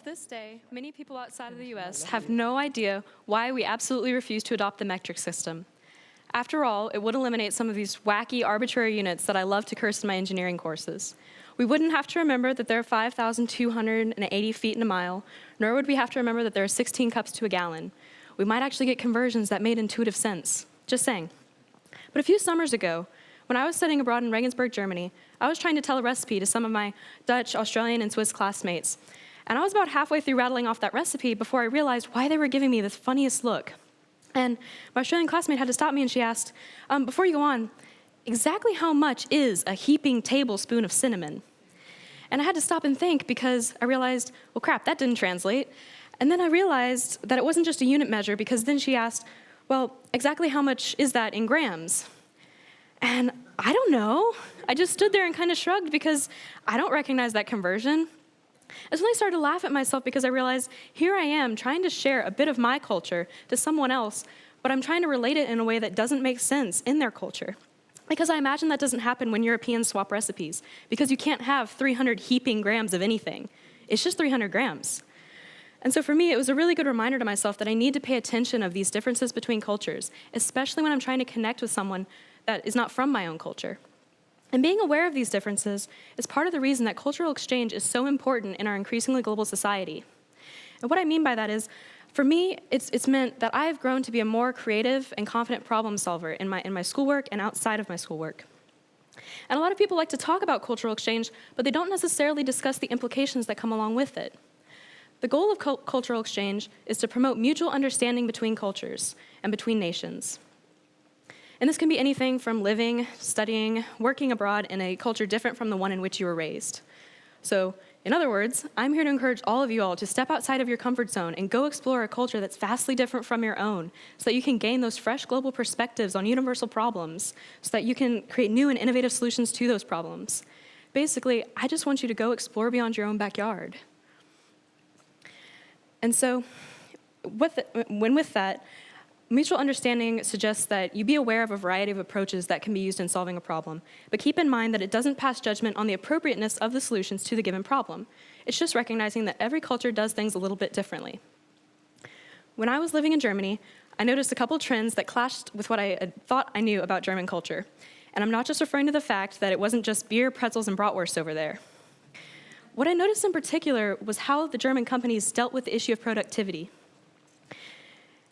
To this day, many people outside of the US have no idea why we absolutely refuse to adopt the metric system. After all, it would eliminate some of these wacky, arbitrary units that I love to curse in my engineering courses. We wouldn't have to remember that there are 5,280 feet in a mile, nor would we have to remember that there are 16 cups to a gallon. We might actually get conversions that made intuitive sense. Just saying. But a few summers ago, when I was studying abroad in Regensburg, Germany, I was trying to tell a recipe to some of my Dutch, Australian, and Swiss classmates. And I was about halfway through rattling off that recipe before I realized why they were giving me this funniest look. And my Australian classmate had to stop me, and she asked, before you go on, exactly how much is a heaping tablespoon of cinnamon? And I had to stop and think because I realized, well, crap, that didn't translate. And then I realized that it wasn't just a unit measure, because then she asked, well, exactly how much is that in grams? And I don't know. I just stood there and kind of shrugged because I don't recognize that conversion. And so I started to laugh at myself because I realized here I am trying to share a bit of my culture to someone else, but I'm trying to relate it in a way that doesn't make sense in their culture. Because I imagine that doesn't happen when Europeans swap recipes, because you can't have 300 heaping grams of anything. It's just 300 grams. And so for me, it was a really good reminder to myself that I need to pay attention of these differences between cultures, especially when I'm trying to connect with someone that is not from my own culture. And being aware of these differences is part of the reason that cultural exchange is so important in our increasingly global society. And what I mean by that is, for me, it's meant that I've grown to be a more creative and confident problem solver in my schoolwork and outside of my schoolwork. And a lot of people like to talk about cultural exchange, but they don't necessarily discuss the implications that come along with it. The goal of cultural exchange is to promote mutual understanding between cultures and between nations. And this can be anything from living, studying, working abroad in a culture different from the one in which you were raised. So, in other words, I'm here to encourage all of you all to step outside of your comfort zone and go explore a culture that's vastly different from your own, so that you can gain those fresh global perspectives on universal problems, so that you can create new and innovative solutions to those problems. Basically, I just want you to go explore beyond your own backyard. And so, with that, mutual understanding suggests that you be aware of a variety of approaches that can be used in solving a problem, but keep in mind that it doesn't pass judgment on the appropriateness of the solutions to the given problem. It's just recognizing that every culture does things a little bit differently. When I was living in Germany, I noticed a couple trends that clashed with what I thought I knew about German culture. And I'm not just referring to the fact that it wasn't just beer, pretzels, and bratwurst over there. What I noticed in particular was how the German companies dealt with the issue of productivity.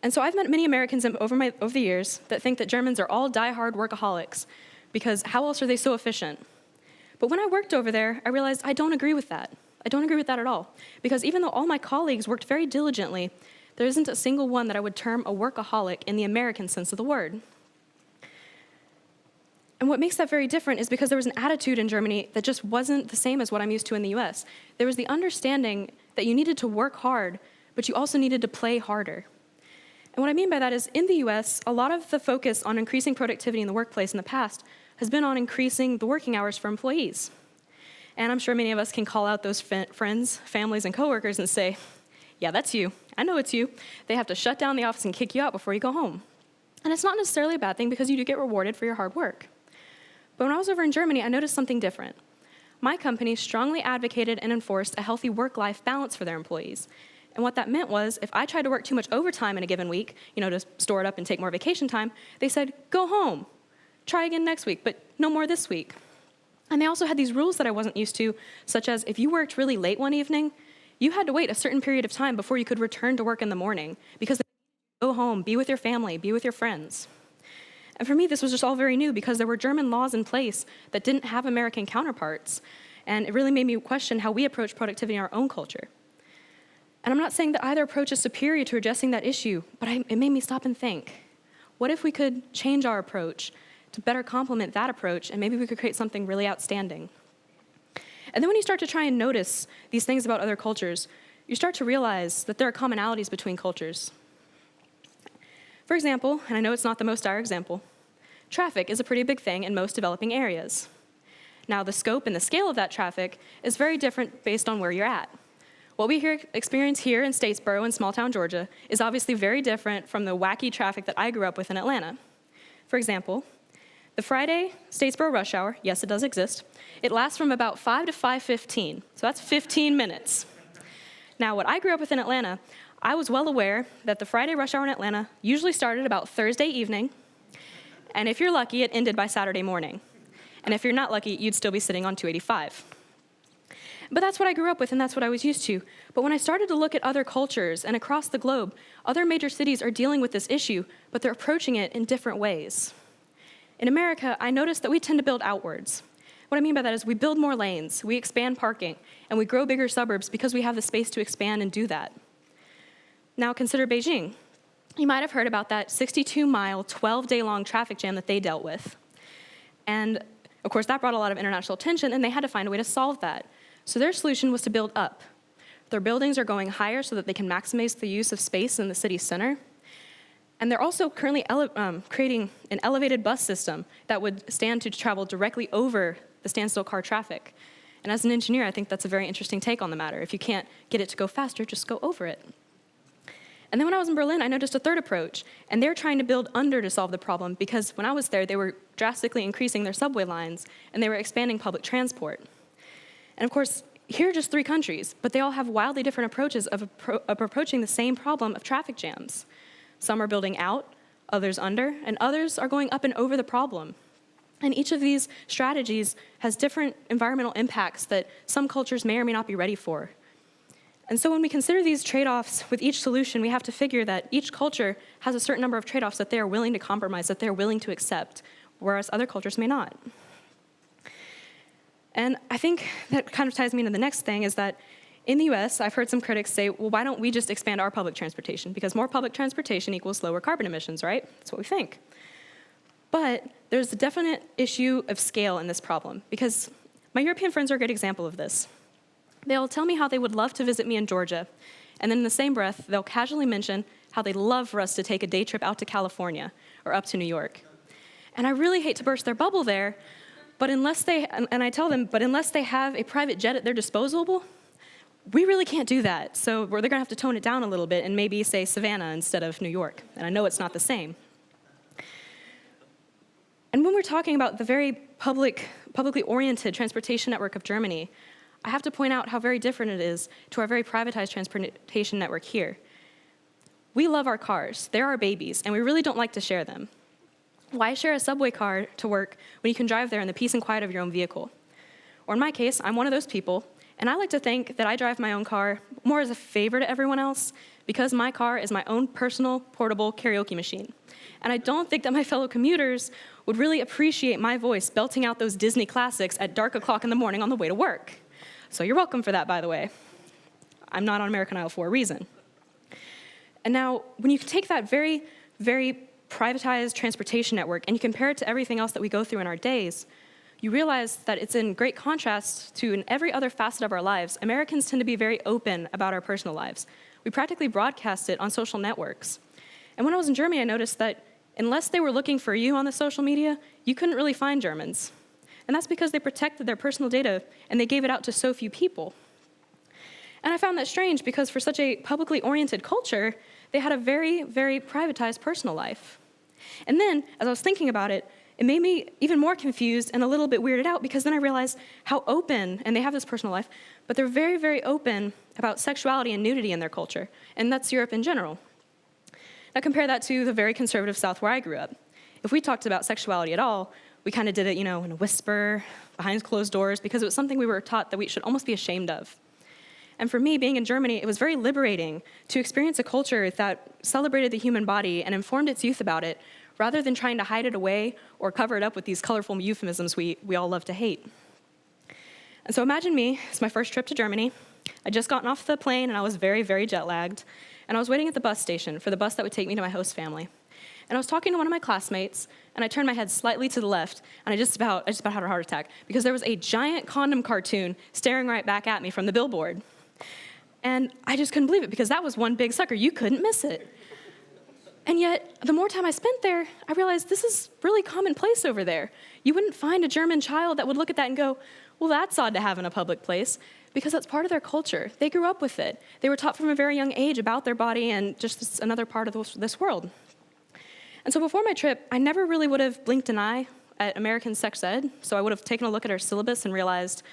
And so I've met many Americans over the years that think that Germans are all die-hard workaholics, because how else are they so efficient? But when I worked over there, I realized I don't agree with that. I don't agree with that at all. Because even though all my colleagues worked very diligently, there isn't a single one that I would term a workaholic in the American sense of the word. And what makes that very different is because there was an attitude in Germany that just wasn't the same as what I'm used to in the US. There was the understanding that you needed to work hard, but you also needed to play harder. And what I mean by that is, in the US, a lot of the focus on increasing productivity in the workplace in the past has been on increasing the working hours for employees. And I'm sure many of us can call out those friends, families, and coworkers and say, yeah, that's you. I know it's you. They have to shut down the office and kick you out before you go home. And it's not necessarily a bad thing, because you do get rewarded for your hard work. But when I was over in Germany, I noticed something different. My company strongly advocated and enforced a healthy work-life balance for their employees. And what that meant was, if I tried to work too much overtime in a given week, to store it up and take more vacation time, they said, go home. Try again next week, but no more this week. And they also had these rules that I wasn't used to, such as if you worked really late one evening, you had to wait a certain period of time before you could return to work in the morning, because go home, be with your family, be with your friends. And for me, this was just all very new, because there were German laws in place that didn't have American counterparts. And it really made me question how we approach productivity in our own culture. And I'm not saying that either approach is superior to addressing that issue, but it made me stop and think. What if we could change our approach to better complement that approach, and maybe we could create something really outstanding? And then when you start to try and notice these things about other cultures, you start to realize that there are commonalities between cultures. For example, and I know it's not the most dire example, traffic is a pretty big thing in most developing areas. Now, the scope and the scale of that traffic is very different based on where you're at. What we experience here in Statesboro in small-town Georgia is obviously very different from the wacky traffic that I grew up with in Atlanta. For example, the Friday Statesboro rush hour, yes, it does exist, it lasts from about 5 to 5:15, so that's 15 minutes. Now, what I grew up with in Atlanta, I was well aware that the Friday rush hour in Atlanta usually started about Thursday evening, and if you're lucky, it ended by Saturday morning. And if you're not lucky, you'd still be sitting on 285. But that's what I grew up with, and that's what I was used to. But when I started to look at other cultures and across the globe, other major cities are dealing with this issue, but they're approaching it in different ways. In America, I noticed that we tend to build outwards. What I mean by that is we build more lanes, we expand parking, and we grow bigger suburbs because we have the space to expand and do that. Now consider Beijing. You might have heard about that 62-mile, 12-day-long traffic jam that they dealt with. And of course, that brought a lot of international attention, and they had to find a way to solve that. So their solution was to build up. Their buildings are going higher so that they can maximize the use of space in the city center. And they're also currently creating an elevated bus system that would stand to travel directly over the standstill car traffic. And as an engineer, I think that's a very interesting take on the matter. If you can't get it to go faster, just go over it. And then when I was in Berlin, I noticed a third approach, and they're trying to build under to solve the problem because when I was there, they were drastically increasing their subway lines, and they were expanding public transport. And of course, here are just 3 countries, but they all have wildly different approaches of approaching the same problem of traffic jams. Some are building out, others under, and others are going up and over the problem. And each of these strategies has different environmental impacts that some cultures may or may not be ready for. And so when we consider these trade-offs with each solution, we have to figure that each culture has a certain number of trade-offs that they are willing to compromise, that they're willing to accept, whereas other cultures may not. And I think that kind of ties me into the next thing is that in the US, I've heard some critics say, well, why don't we just expand our public transportation? Because more public transportation equals lower carbon emissions, right? That's what we think. But there's a definite issue of scale in this problem, because my European friends are a great example of this. They'll tell me how they would love to visit me in Georgia, and then in the same breath, they'll casually mention how they'd love for us to take a day trip out to California or up to New York. And I really hate to burst their bubble there, but unless they, and I tell them, but unless they have a private jet at their disposal, we really can't do that. So they're gonna have to tone it down a little bit and maybe say Savannah instead of New York. And I know it's not the same. And when we're talking about the very publicly oriented transportation network of Germany, I have to point out how very different it is to our very privatized transportation network here. We love our cars, they're our babies, and we really don't like to share them. Why share a subway car to work when you can drive there in the peace and quiet of your own vehicle? Or in my case, I'm one of those people, and I like to think that I drive my own car more as a favor to everyone else because my car is my own personal portable karaoke machine. And I don't think that my fellow commuters would really appreciate my voice belting out those Disney classics at dark o'clock in the morning on the way to work. So you're welcome for that, by the way. I'm not on American Idol for a reason. And now, when you take that very, very privatized transportation network and you compare it to everything else that we go through in our days, you realize that it's in great contrast to in every other facet of our lives. Americans tend to be very open about our personal lives. We practically broadcast it on social networks. And when I was in Germany, I noticed that unless they were looking for you on the social media, you couldn't really find Germans. And that's because they protected their personal data and they gave it out to so few people. And I found that strange because for such a publicly oriented culture, they had a very, very privatized personal life. And then, as I was thinking about it, it made me even more confused and a little bit weirded out because then I realized how open, and they have this personal life, but they're very, very open about sexuality and nudity in their culture, and that's Europe in general. Now compare that to the very conservative South where I grew up. If we talked about sexuality at all, we kind of did it, in a whisper, behind closed doors, because it was something we were taught that we should almost be ashamed of. And for me, being in Germany, it was very liberating to experience a culture that celebrated the human body and informed its youth about it, rather than trying to hide it away or cover it up with these colorful euphemisms we all love to hate. And so imagine me, it's my first trip to Germany. I'd just gotten off the plane and I was very, very jet lagged. And I was waiting at the bus station for the bus that would take me to my host family. And I was talking to one of my classmates, and I turned my head slightly to the left, and I just about had a heart attack because there was a giant condom cartoon staring right back at me from the billboard. And I just couldn't believe it because that was one big sucker. You couldn't miss it. And yet, the more time I spent there, I realized this is really commonplace over there. You wouldn't find a German child that would look at that and go, well, that's odd to have in a public place, because that's part of their culture. They grew up with it. They were taught from a very young age about their body and just it's another part of this world. And so before my trip, I never really would have blinked an eye at American sex ed, so I would have taken a look at our syllabus and realized,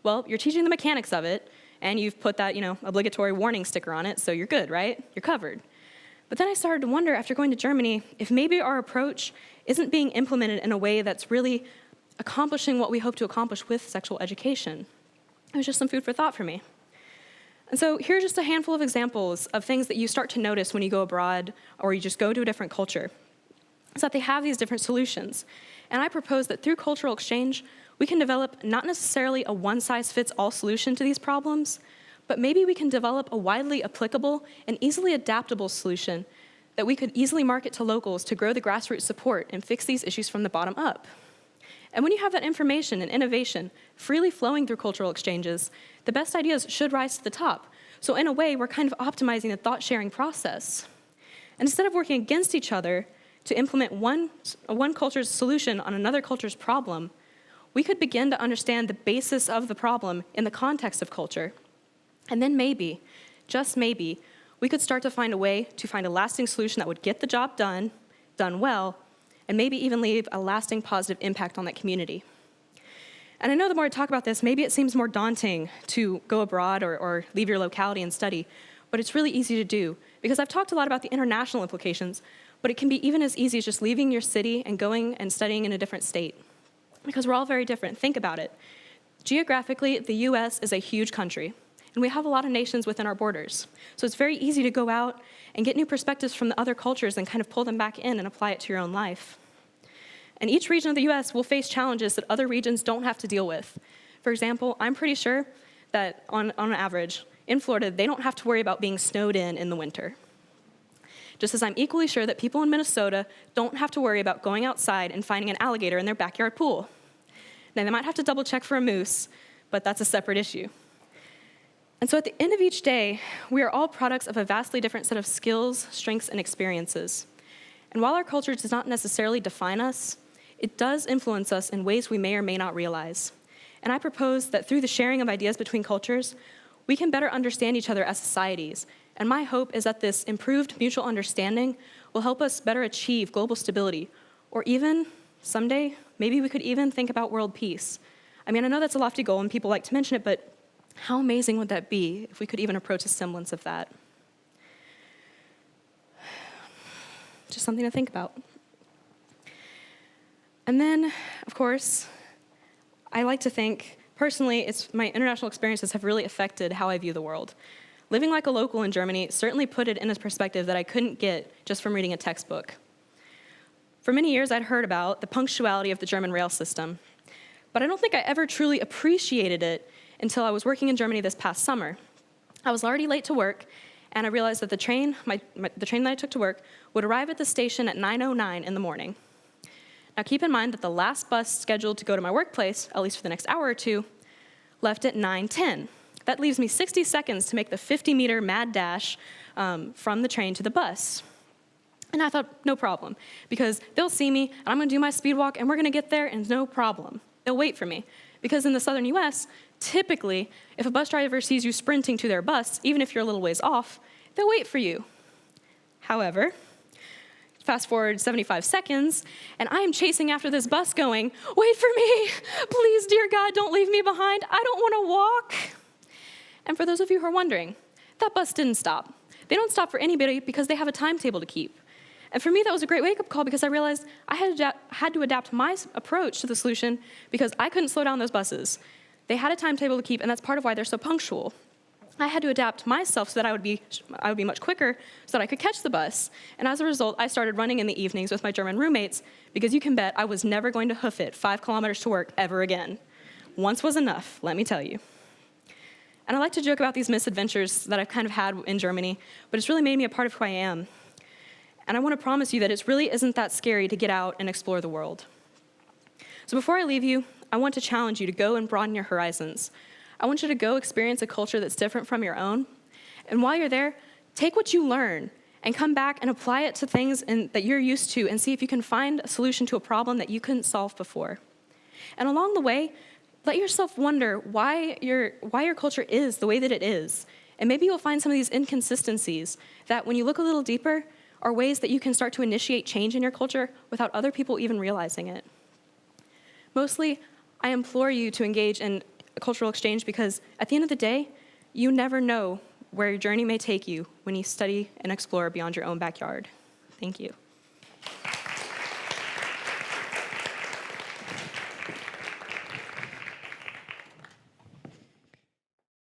well, you're teaching the mechanics of it, and you've put that, obligatory warning sticker on it, so you're good, right? You're covered. But then I started to wonder, after going to Germany, if maybe our approach isn't being implemented in a way that's really accomplishing what we hope to accomplish with sexual education. It was just some food for thought for me. And so here are just a handful of examples of things that you start to notice when you go abroad or you just go to a different culture. It's that they have these different solutions. And I propose that through cultural exchange, we can develop not necessarily a one-size-fits-all solution to these problems, but maybe we can develop a widely applicable and easily adaptable solution that we could easily market to locals to grow the grassroots support and fix these issues from the bottom up. And when you have that information and innovation freely flowing through cultural exchanges, the best ideas should rise to the top. So in a way, we're kind of optimizing the thought-sharing process. And instead of working against each other to implement one culture's solution on another culture's problem, we could begin to understand the basis of the problem in the context of culture. And then maybe, just maybe, we could start to find a way to find a lasting solution that would get the job done well, and maybe even leave a lasting positive impact on that community. And I know the more I talk about this, maybe it seems more daunting to go abroad or leave your locality and study, but it's really easy to do, because I've talked a lot about the international implications, but it can be even as easy as just leaving your city and going and studying in a different state, because we're all very different. Think about it. Geographically, the US is a huge country, and we have a lot of nations within our borders. So it's very easy to go out and get new perspectives from the other cultures and kind of pull them back in and apply it to your own life. And each region of the US will face challenges that other regions don't have to deal with. For example, I'm pretty sure that on average, in Florida, they don't have to worry about being snowed in the winter. Just as I'm equally sure that people in Minnesota don't have to worry about going outside and finding an alligator in their backyard pool. Now, they might have to double check for a moose, but that's a separate issue. And so at the end of each day, we are all products of a vastly different set of skills, strengths, and experiences. And while our culture does not necessarily define us, it does influence us in ways we may or may not realize. And I propose that through the sharing of ideas between cultures, we can better understand each other as societies. And my hope is that this improved mutual understanding will help us better achieve global stability, or even, someday, maybe we could even think about world peace. I mean, I know that's a lofty goal and people like to mention it, but how amazing would that be if we could even approach a semblance of that? Just something to think about. And then, of course, I like to think, personally, my international experiences have really affected how I view the world. Living like a local in Germany certainly put it in a perspective that I couldn't get just from reading a textbook. For many years, I'd heard about the punctuality of the German rail system, but I don't think I ever truly appreciated it until I was working in Germany this past summer. I was already late to work, and I realized that the train that I took to work would arrive at the station at 9:09 in the morning. Now keep in mind that the last bus scheduled to go to my workplace, at least for the next hour or two, left at 9:10. That leaves me 60 seconds to make the 50-meter mad dash from the train to the bus. And I thought, no problem, because they'll see me, and I'm gonna do my speed walk, and we're gonna get there, and no problem. They'll wait for me. Because in the southern US, typically, if a bus driver sees you sprinting to their bus, even if you're a little ways off, they'll wait for you. However, fast forward 75 seconds, and I am chasing after this bus going, wait for me, please, dear God, don't leave me behind, I don't wanna walk. And for those of you who are wondering, that bus didn't stop. They don't stop for anybody because they have a timetable to keep. And for me, that was a great wake-up call because I realized I had to adapt my approach to the solution because I couldn't slow down those buses. They had a timetable to keep, and that's part of why they're so punctual. I had to adapt myself so that I would be much quicker so that I could catch the bus. And as a result, I started running in the evenings with my German roommates because you can bet I was never going to hoof it 5 kilometers to work ever again. Once was enough, let me tell you. And I like to joke about these misadventures that I've kind of had in Germany, but it's really made me a part of who I am. And I want to promise you that it really isn't that scary to get out and explore the world. So before I leave you, I want to challenge you to go and broaden your horizons. I want you to go experience a culture that's different from your own. And while you're there, take what you learn and come back and apply it to things that you're used to and see if you can find a solution to a problem that you couldn't solve before. And along the way, let yourself wonder why your culture is the way that it is. And maybe you'll find some of these inconsistencies that when you look a little deeper, are ways that you can start to initiate change in your culture without other people even realizing it. Mostly, I implore you to engage in a cultural exchange because at the end of the day, You never know where your journey may take you when you study and explore beyond your own backyard. Thank you.